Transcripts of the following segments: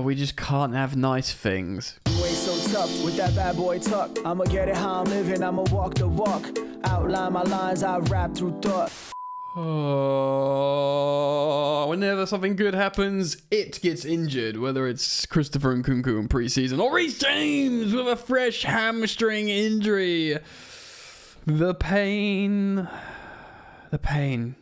we just can't have nice things. You ain't so tough with that bad boy tuck. I'ma get it how I'm living, I'ma walk the walk. Outline my lines, I rap through thought. Oh, whenever something good happens, it gets injured. Whether it's Christopher Nkunku in pre-season or Reece James with a fresh hamstring injury. The pain. The pain.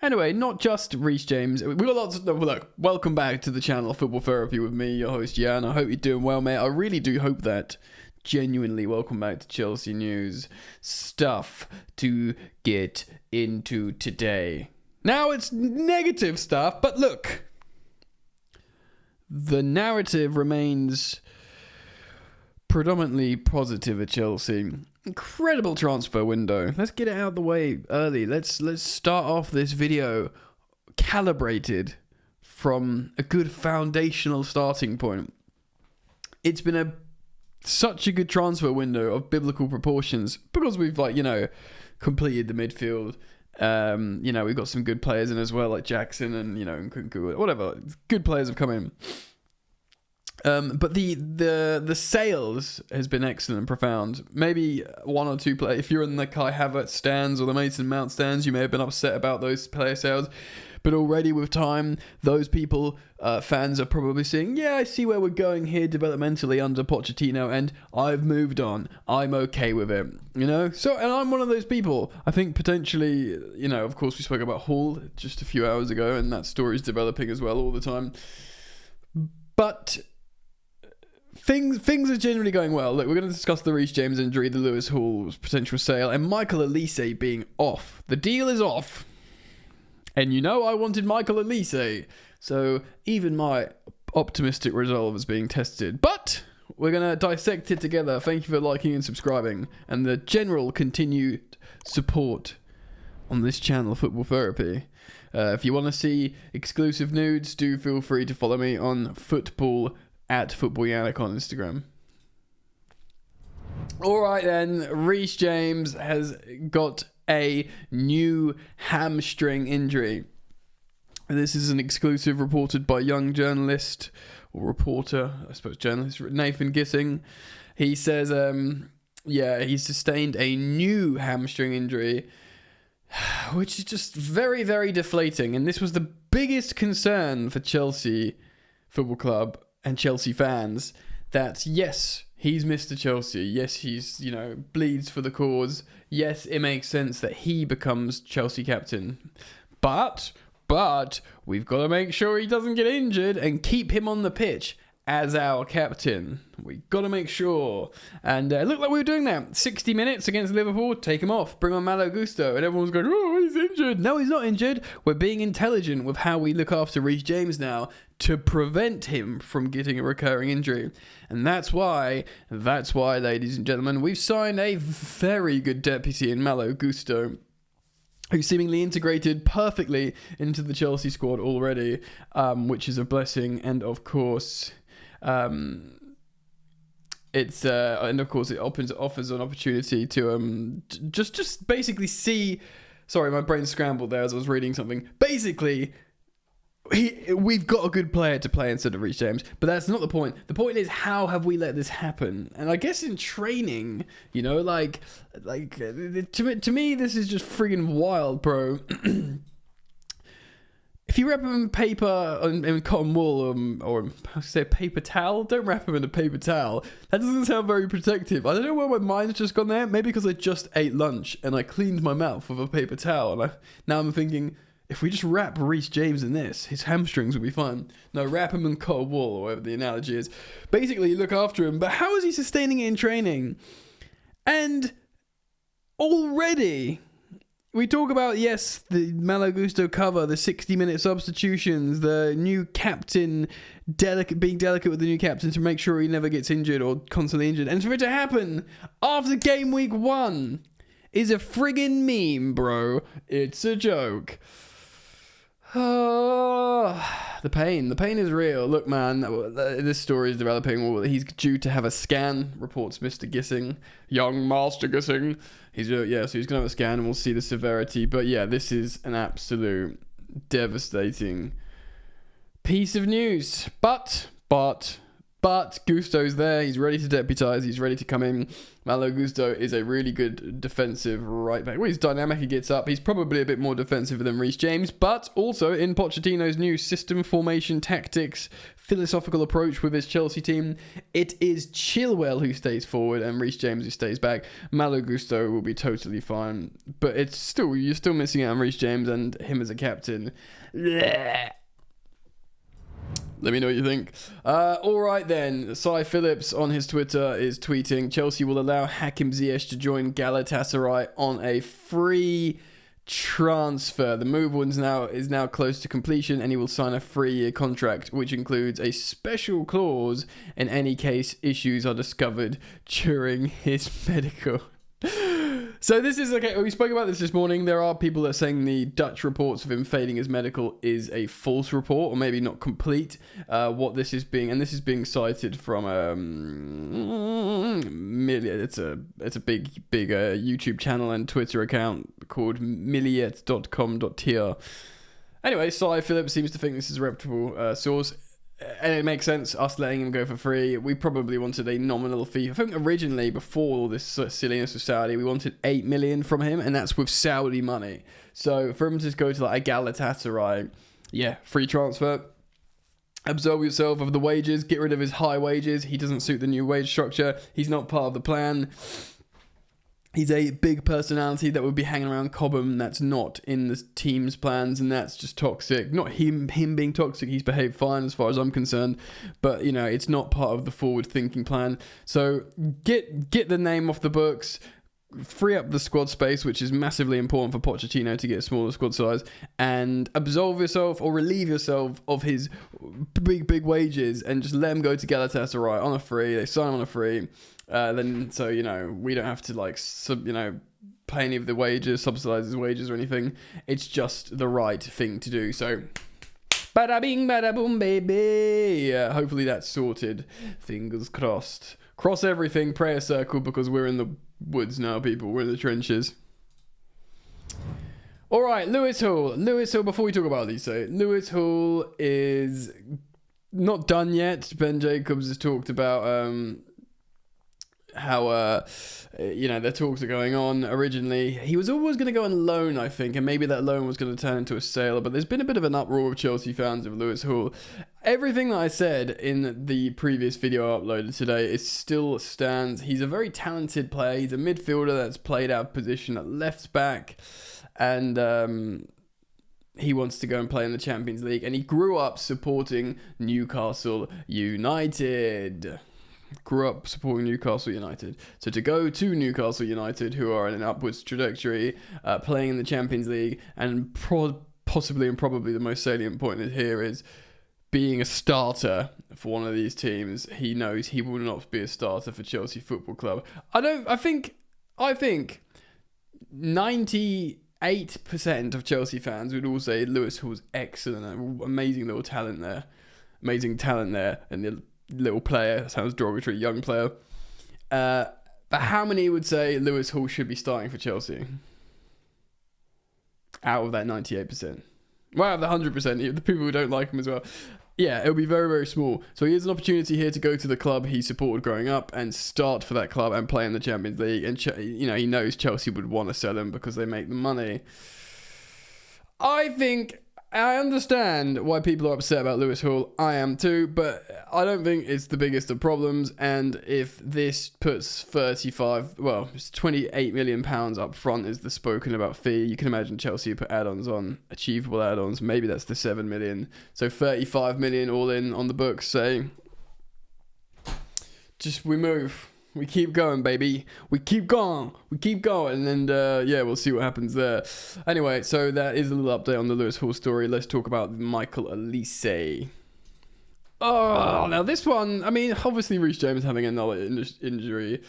Anyway, not just Reece James. We've got lots of... Look, welcome back to the channel, Football Therapy, with me, your host, Jan. I hope you're doing well, mate. I really do hope that. Genuinely, welcome back to Chelsea News. Stuff to get into today. Now, it's negative stuff, but look. The narrative remains predominantly positive at Chelsea. Incredible transfer window. Let's get it out of the way early. Let's start off this video calibrated from a good foundational starting point. It's been such a good transfer window of biblical proportions because we've completed the midfield. We've got some good players in as well, like Jackson and Nkunku, whatever. Good players have come in. But the sales has been excellent and profound. Maybe one or two players. If you're in the Kai Havertz stands or the Mason Mount stands, you may have been upset about those player sales. But already with time, those people, fans are probably saying, yeah, I see where we're going here developmentally under Pochettino, and I've moved on. I'm okay with it, So, and I'm one of those people. I think potentially, of course, we spoke about Hall just a few hours ago, and that story's developing as well all the time. But things are generally going well. Look, we're going to discuss the Reece James injury, the Lewis Hall's potential sale, and Michael Olise being off. The deal is off. And I wanted Michael Olise. So even my optimistic resolve is being tested. But we're going to dissect it together. Thank you for liking and subscribing. And the general continued support on this channel, Football Therapy. If you want to see exclusive nudes, do feel free to follow me on @FootballYannick on Instagram. Alright then, Reece James has got a new hamstring injury. This is an exclusive reported by young journalist or reporter, I suppose journalist, Nathan Gissing. He says, he's sustained a new hamstring injury, which is just very, very deflating. And this was the biggest concern for Chelsea Football Club and Chelsea fans, that yes, he's Mr. Chelsea. Yes, he's, bleeds for the cause. Yes, it makes sense that he becomes Chelsea captain. But we've got to make sure he doesn't get injured and keep him on the pitch as our captain. We've got to make sure. And it looked like we were doing that. 60 minutes against Liverpool, take him off, bring on Malo Gusto. And everyone's going, oh, he's injured. No, he's not injured. We're being intelligent with how we look after Reece James now to prevent him from getting a recurring injury. And that's why, ladies and gentlemen, we've signed a very good deputy in Malo Gusto, who seemingly integrated perfectly into the Chelsea squad already, which is a blessing. And of course, it offers an opportunity to just basically see. Sorry, my brain scrambled there as I was reading something. Basically, we've got a good player to play instead of Reece James, but that's not the point. The point is, how have we let this happen? And I guess in training, to me, this is just friggin' wild, bro. If you wrap them in paper and cotton wool, or I say paper towel, don't wrap them in a paper towel. That doesn't sound very protective. I don't know where my mind's just gone there. Maybe because I just ate lunch and I cleaned my mouth with a paper towel, and now I'm thinking, if we just wrap Reece James in this, his hamstrings will be fine. No, wrap him in cotton wool, or whatever the analogy is. Basically, you look after him, but how is he sustaining it in training? And already, we talk about, yes, the Malo Gusto cover, the 60-minute substitutions, the new captain, being delicate with the new captain to make sure he never gets injured or constantly injured. And for it to happen after game week 1 is a friggin' meme, bro. It's a joke. Oh, the pain is real. Look, man, this story is developing. He's due to have a scan, reports Mr. Gissing, young Master Gissing. So he's going to have a scan and we'll see the severity. But yeah, this is an absolute devastating piece of news. But But Gusto's there. He's ready to deputise. He's ready to come in. Malo Gusto is a really good defensive right back. Well, he's dynamic. He gets up. He's probably a bit more defensive than Reece James. But also in Pochettino's new system, formation, tactics, philosophical approach with his Chelsea team, it is Chilwell who stays forward and Reece James who stays back. Malo Gusto will be totally fine. But you're still missing out on Reece James and him as a captain. Blech. Let me know what you think. All right then. Cy Phillips on his Twitter is tweeting, Chelsea will allow Hakim Ziyech to join Galatasaray on a free transfer. The move is now close to completion and he will sign a 3-year contract, which includes a special clause in any case issues are discovered during his medical. So this is, okay, we spoke about this morning. There are people that are saying the Dutch reports of him failing his medical is a false report, or maybe not complete. This is being cited from it's a big YouTube channel and Twitter account called milliet.com.tr. Anyway, Cy Phillips seems to think this is a reputable source. And it makes sense, us letting him go for free. We probably wanted a nominal fee. I think originally, before all this silliness with Saudi, we wanted 8 million from him, and that's with Saudi money. So for him to just go to like a Galatasaray, free transfer. Absolve yourself of the wages, get rid of his high wages. He doesn't suit the new wage structure. He's not part of the plan. He's a big personality that would be hanging around Cobham. That's not in the team's plans, and that's just toxic. Not him being toxic. He's behaved fine as far as I'm concerned, but it's not part of the forward-thinking plan. So get the name off the books. Free up the squad space, which is massively important for Pochettino to get a smaller squad size, and absolve yourself or relieve yourself of his big wages, and just let him go to Galatasaray on a free. They sign him on a free. We don't have to pay any of the wages, subsidize his wages or anything. It's just the right thing to do. So, bada bing, bada boom, baby. Hopefully that's sorted. Fingers crossed. Cross everything, prayer circle, because we're in the woods now, people. We're in the trenches. All right, Lewis Hall. Before we talk about Olise, Lewis Hall is not done yet. Ben Jacobs has talked about how their talks are going on. Originally he was always going to go on loan, I think, and maybe that loan was going to turn into a sale, but there's been a bit of an uproar of Chelsea fans of Lewis Hall. Everything that I said in the previous video I uploaded today, it still stands. He's a very talented player. He's a midfielder that's played out of position at left back, and he wants to go and play in the Champions League, and he grew up supporting Newcastle United. So to go to Newcastle United, who are in an upwards trajectory, playing in the Champions League, and possibly and probably the most salient point here is being a starter for one of these teams. He knows he will not be a starter for Chelsea Football Club. I think 98% of Chelsea fans would all say Lewis Hall's excellent, amazing talent there, and the little player, sounds derogatory, young player. But how many would say Lewis Hall should be starting for Chelsea? Out of that 98%. Well, out of the 100%, the people who don't like him as well. Yeah, it'll be very, very small. So he has an opportunity here to go to the club he supported growing up and start for that club and play in the Champions League. And, he knows Chelsea would want to sell him because they make the money. I understand why people are upset about Lewis Hall. I am too, but I don't think it's the biggest of problems. And if this puts it's 28 million pounds up front is the spoken about fee. You can imagine Chelsea put add-ons on, achievable add-ons. Maybe that's the 7 million. So 35 million all in on the books. Say, we move. We keep going, baby. We keep going. And we'll see what happens there. Anyway, so that is a little update on the Lewis Hall story. Let's talk about Michael Olise. Oh, now this one, obviously Reece James having another injury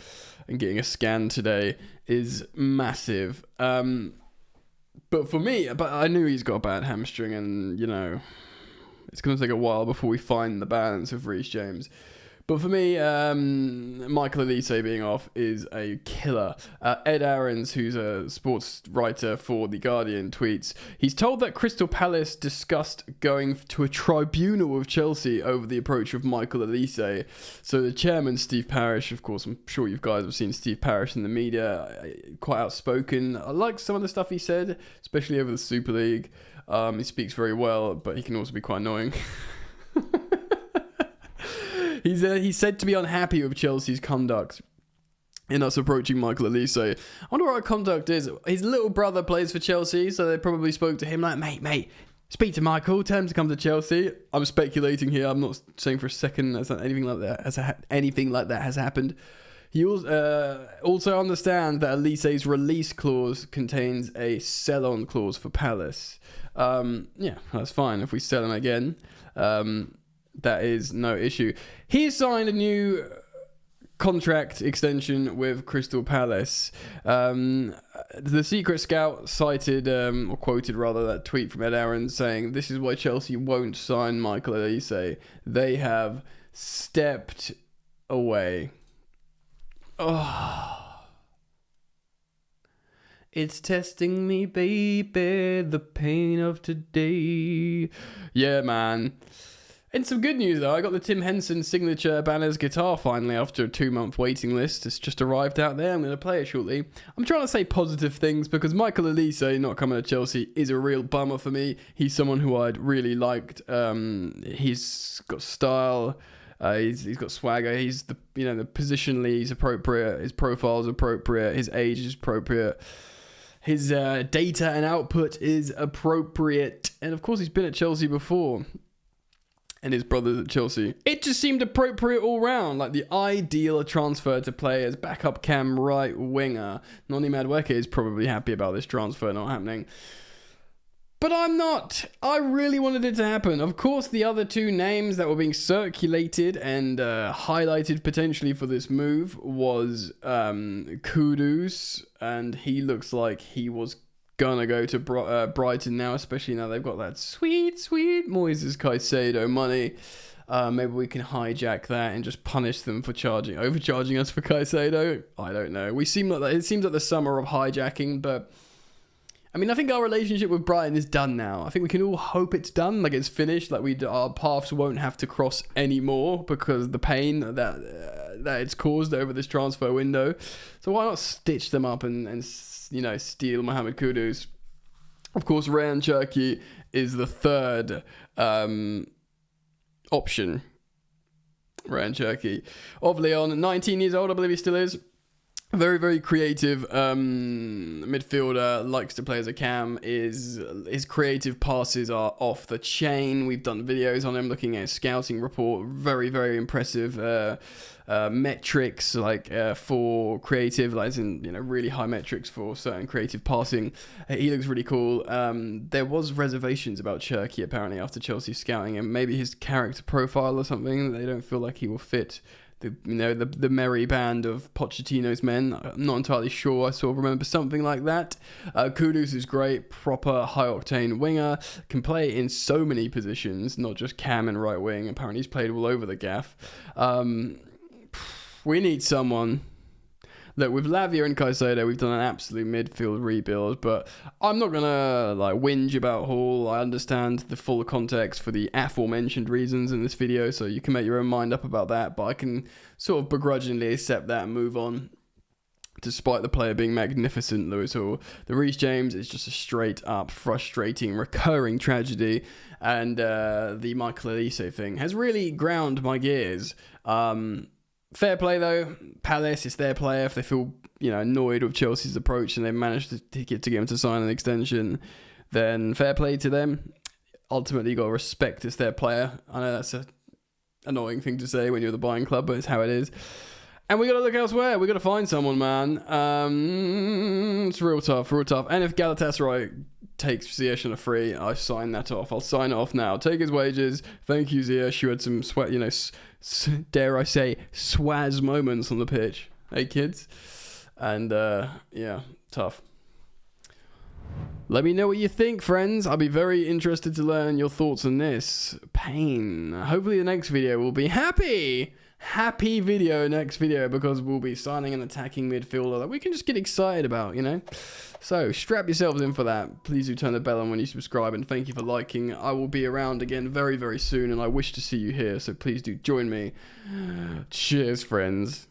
and getting a scan today is massive. But for me, I knew he's got a bad hamstring, and, it's going to take a while before we find the balance of Reece James. But for me, Michael Olise being off is a killer. Ed Aarons, who's a sports writer for The Guardian, tweets, he's told that Crystal Palace discussed going to a tribunal with Chelsea over the approach of Michael Olise. So the chairman, Steve Parish, of course, I'm sure you guys have seen Steve Parish in the media, quite outspoken. I like some of the stuff he said, especially over the Super League. He speaks very well, but he can also be quite annoying. He's said to be unhappy with Chelsea's conduct in us approaching Michael Olise. I wonder what our conduct is. His little brother plays for Chelsea, so they probably spoke to him like, mate, speak to Michael, tell him to come to Chelsea. I'm speculating here. I'm not saying for a second that anything like that has happened. He also understands that Olise's release clause contains a sell-on clause for Palace. Yeah, that's fine. If we sell him again, that is no issue. He signed a new contract extension with Crystal Palace. The Secret Scout cited, or quoted rather, that tweet from Ed Aarons saying, "This is why Chelsea won't sign Michael Olise. They have stepped away." Oh. It's testing me, baby, the pain of today. Yeah, man. And some good news though, I got the Tim Henson signature Banners guitar finally after a 2-month waiting list. It's just arrived out there. I'm going to play it shortly. I'm trying to say positive things because Michael Olise not coming to Chelsea is a real bummer for me. He's someone who I'd really liked. He's got style. He's got swagger. He's the positionally he's appropriate. His profile is appropriate. His age is appropriate. His data and output is appropriate. And of course, he's been at Chelsea before. And his brother's at Chelsea. It just seemed appropriate all round, like the ideal transfer to play as backup cam right winger. Noni Madueke is probably happy about this transfer not happening. But I'm not. I really wanted it to happen. Of course, the other two names that were being circulated and highlighted potentially for this move was Kudus, and he looks like he was gonna go to Brighton now, especially now they've got that sweet Moises Caicedo money. Maybe we can hijack that and just punish them for overcharging us for Caicedo. I don't know. It seems like the summer of hijacking, but I mean, I think our relationship with Brighton is done now. I think we can all hope it's done, like it's finished, like our paths won't have to cross anymore because the pain that it's caused over this transfer window. So why not stitch them up and steal Mohamed Kudus? Of course, Ryan Cherki is the third option. Ryan Cherki of Lyon, 19 years old, I believe he still is. Very, very creative midfielder, likes to play as a cam. His creative passes are off the chain. We've done videos on him looking at his scouting report. Very, very impressive metrics for creative, really high metrics for certain creative passing. He looks really cool. There was reservations about Cherki apparently after Chelsea scouting him. Maybe his character profile or something. They don't feel like he will fit the merry band of Pochettino's men. I'm not entirely sure. I sort of remember something like that. Kudus is great, proper high-octane winger, can play in so many positions, not just cam and right wing. Apparently he's played all over the gaff. We need someone. Look, with Lavia and Caicedo, we've done an absolute midfield rebuild, but I'm not going to whinge about Hall. I understand the full context for the aforementioned reasons in this video, so you can make your own mind up about that, but I can sort of begrudgingly accept that and move on, despite the player being magnificent, Lewis Hall. The Reece James is just a straight-up, frustrating, recurring tragedy, and the Michael Olise thing has really ground my gears. Fair play though, Palace, it's their player. If they feel annoyed with Chelsea's approach and they managed to get him to sign an extension, then fair play to them. Ultimately, you got to respect it's their player. I know that's a annoying thing to say when you're the buying club, but it's how it is. And we got to look elsewhere. We got to find someone, man. It's real tough. And if Galatasaray takes Ziyech on a free, I sign that off. I'll sign it off now. Take his wages. Thank you, Ziyech. You had some sweat, dare I say, swaz moments on the pitch. Hey, kids. And, tough. Let me know what you think, friends. I'll be very interested to learn your thoughts on this. Pain. Hopefully the next video will be happy. happy video next video, because we'll be signing an attacking midfielder that we can just get excited about, you know. So strap yourselves in for that. Please do turn the bell on when you subscribe, and thank you for liking. I will be around again very, very soon, and I wish to see you here, so please do join me. Cheers, friends.